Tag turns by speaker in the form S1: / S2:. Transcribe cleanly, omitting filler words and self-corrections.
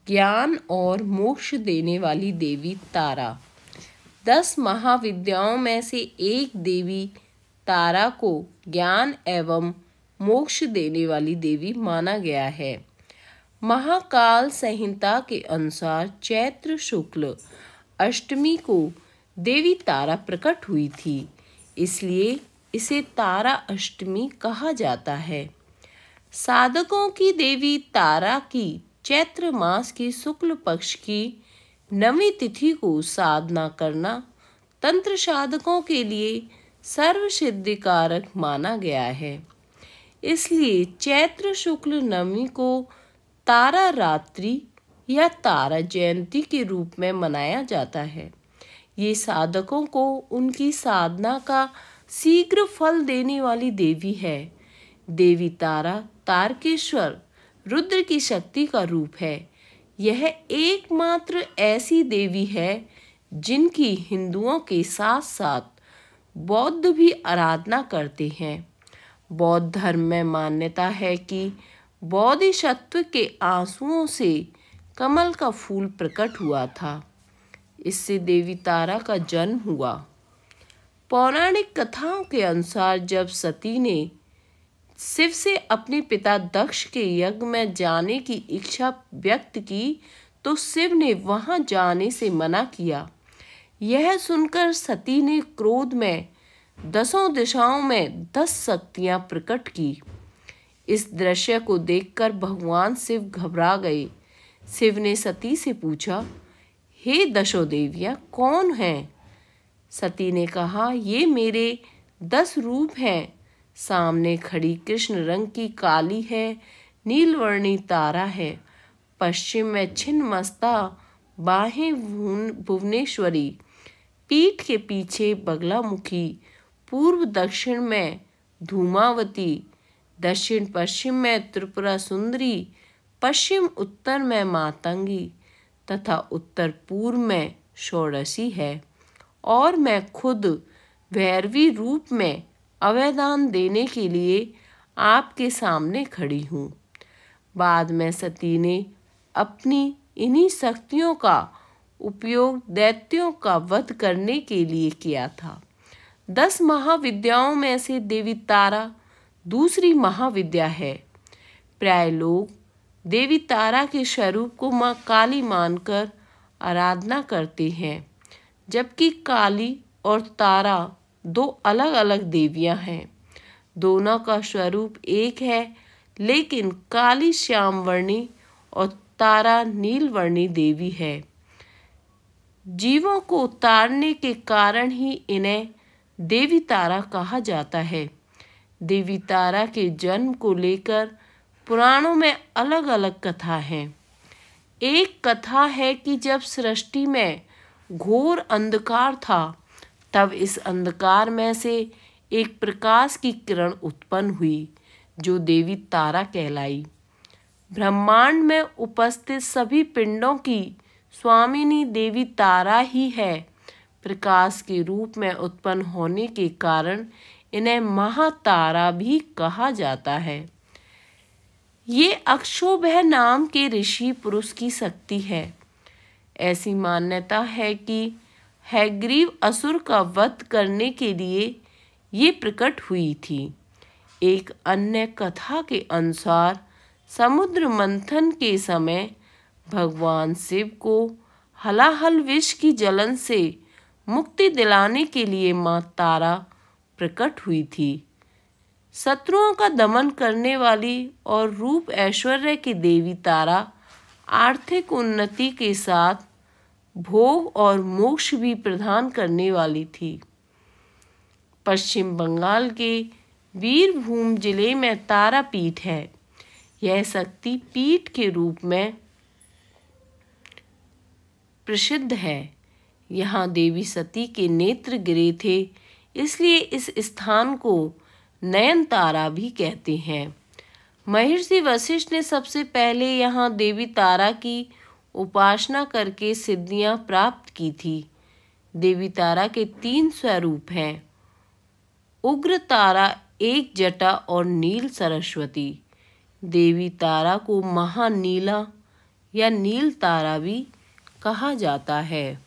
S1: ज्ञान और मोक्ष देने वाली देवी तारा। 10 महाविद्याओं में से एक देवी तारा को ज्ञान एवं मोक्ष देने वाली देवी माना गया है। महाकाल संहिता के अनुसार चैत्र शुक्ल अष्टमी को देवी तारा प्रकट हुई थी, इसलिए इसे तारा अष्टमी कहा जाता है। साधकों की देवी तारा की चैत्र मास की शुक्ल पक्ष की 9वीं तिथि को साधना करना तंत्र साधकों के लिए सर्व सिद्धिकारक माना गया है। इसलिए चैत्र शुक्ल 9वीं को तारा रात्रि या तारा जयंती के रूप में मनाया जाता है। ये साधकों को उनकी साधना का शीघ्र फल देने वाली देवी है। देवी तारा तारकेश्वर रुद्र की शक्ति का रूप है। यह एकमात्र ऐसी देवी है जिनकी हिंदुओं के साथ साथ बौद्ध भी आराधना करते हैं। बौद्ध धर्म में मान्यता है कि बोधिसत्व के आंसुओं से कमल का फूल प्रकट हुआ था। इससे देवी तारा का जन्म हुआ। पौराणिक कथाओं के अनुसार जब सती ने शिव से अपने पिता दक्ष के यज्ञ में जाने की इच्छा व्यक्त की तो शिव ने वहां जाने से मना किया। यह सुनकर सती ने क्रोध में 10 दिशाओं में 10 शक्तियां प्रकट की। इस दृश्य को देखकर भगवान शिव घबरा गए। शिव ने सती से पूछा, हे 10 देवियां कौन हैं? सती ने कहा, ये मेरे 10 रूप हैं। सामने खड़ी कृष्ण रंग की काली है, नीलवर्णी तारा है, पश्चिम में छिन्नमस्ता, बाहें भुवनेश्वरी, पीठ के पीछे बगलामुखी, पूर्व दक्षिण में धूमावती, दक्षिण पश्चिम में त्रिपुरा सुंदरी, पश्चिम उत्तर में मातंगी तथा उत्तर पूर्व में षोडशी है। और मैं खुद भैरवी रूप में अभयदान देने के लिए आपके सामने खड़ी हूँ। बाद में सती ने अपनी इन्हीं शक्तियों का उपयोग दैत्यों का वध करने के लिए किया था। 10 महाविद्याओं में से देवी तारा दूसरी महाविद्या है। प्राय लोग देवी तारा के स्वरूप को माँ काली मानकर आराधना करते हैं, जबकि काली और तारा 2 अलग अलग देवियां हैं। दोनों का स्वरूप एक है, लेकिन काली श्यामवर्णी और तारा नीलवर्णी देवी है। जीवों को तारने के कारण ही इन्हें देवी तारा कहा जाता है। देवी तारा के जन्म को लेकर पुराणों में अलग अलग कथा हैं। एक कथा है कि जब सृष्टि में घोर अंधकार था, तब इस अंधकार में से एक प्रकाश की किरण उत्पन्न हुई जो देवी तारा कहलाई। ब्रह्मांड में उपस्थित सभी पिंडों की स्वामिनी देवी तारा ही है। प्रकाश के रूप में उत्पन्न होने के कारण इन्हें महातारा भी कहा जाता है। ये अक्षोभय नाम के ऋषि पुरुष की शक्ति है। ऐसी मान्यता है कि हैग्रीव असुर का वध करने के लिए ये प्रकट हुई थी। एक अन्य कथा के अनुसार समुद्र मंथन के समय भगवान शिव को हलाहल विष की जलन से मुक्ति दिलाने के लिए माँ तारा प्रकट हुई थी। शत्रुओं का दमन करने वाली और रूप ऐश्वर्य की देवी तारा आर्थिक उन्नति के साथ भोग और मोक्ष भी प्रदान करने वाली थी। पश्चिम बंगाल के वीरभूम जिले में तारापीठ है। यह शक्ति पीठ के रूप में प्रसिद्ध है। यहाँ देवी सती के नेत्र गिरे थे, इसलिए इस स्थान को नयन तारा भी कहते हैं। महर्षि वशिष्ठ ने सबसे पहले यहाँ देवी तारा की उपासना करके सिद्धियां प्राप्त की थी। देवी तारा के 3 स्वरूप हैं। उग्र तारा, एक जटा और नील सरस्वती। देवी तारा को महानीला या नील तारा भी कहा जाता है।